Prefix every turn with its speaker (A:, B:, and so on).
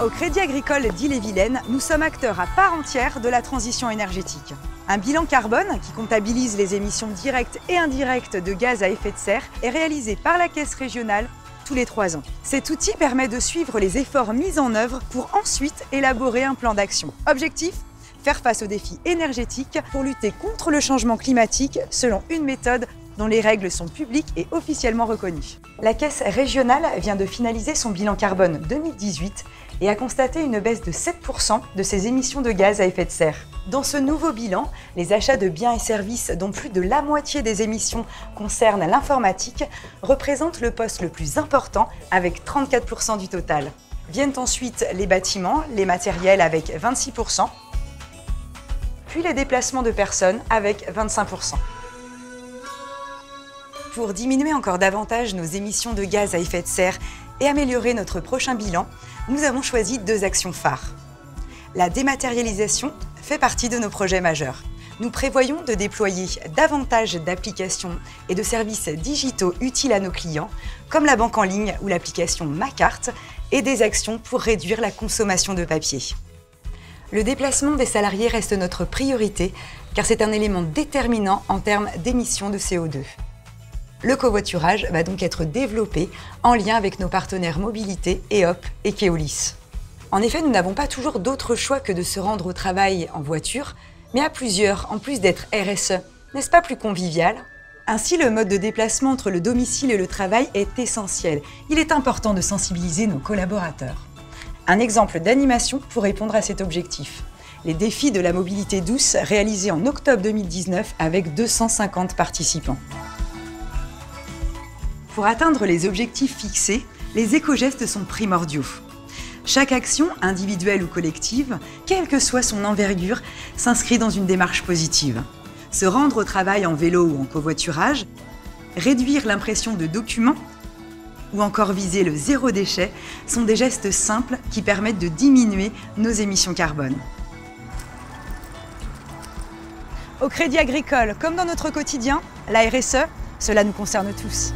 A: Au Crédit Agricole d'Ille-et-Vilaine, nous sommes acteurs à part entière de la transition énergétique. Un bilan carbone qui comptabilise les émissions directes et indirectes de gaz à effet de serre est réalisé par la Caisse régionale tous les 3 ans. Cet outil permet de suivre les efforts mis en œuvre pour ensuite élaborer un plan d'action. Objectif ? Faire face aux défis énergétiques pour lutter contre le changement climatique selon une méthode dont les règles sont publiques et officiellement reconnues. La Caisse régionale vient de finaliser son bilan carbone 2018 et a constaté une baisse de 7% de ses émissions de gaz à effet de serre. Dans ce nouveau bilan, les achats de biens et services dont plus de la moitié des émissions concernent l'informatique représentent le poste le plus important avec 34% du total. Viennent ensuite les bâtiments, les matériels avec 26%, puis les déplacements de personnes avec 25%. Pour diminuer encore davantage nos émissions de gaz à effet de serre et améliorer notre prochain bilan, nous avons choisi 2 actions phares. La dématérialisation fait partie de nos projets majeurs. Nous prévoyons de déployer davantage d'applications et de services digitaux utiles à nos clients, comme la banque en ligne ou l'application Ma Carte, et des actions pour réduire la consommation de papier. Le déplacement des salariés reste notre priorité, car c'est un élément déterminant en termes d'émissions de CO2. Le covoiturage va donc être développé en lien avec nos partenaires mobilité EOP et Keolis. En effet, nous n'avons pas toujours d'autre choix que de se rendre au travail en voiture, mais à plusieurs, en plus d'être RSE. N'est-ce pas plus convivial ? Ainsi, le mode de déplacement entre le domicile et le travail est essentiel. Il est important de sensibiliser nos collaborateurs. Un exemple d'animation pour répondre à cet objectif. Les défis de la mobilité douce réalisés en octobre 2019 avec 250 participants. Pour atteindre les objectifs fixés, les éco-gestes sont primordiaux. Chaque action, individuelle ou collective, quelle que soit son envergure, s'inscrit dans une démarche positive. Se rendre au travail en vélo ou en covoiturage, réduire l'impression de documents ou encore viser le zéro déchet sont des gestes simples qui permettent de diminuer nos émissions carbone. Au Crédit Agricole, comme dans notre quotidien, la RSE, cela nous concerne tous.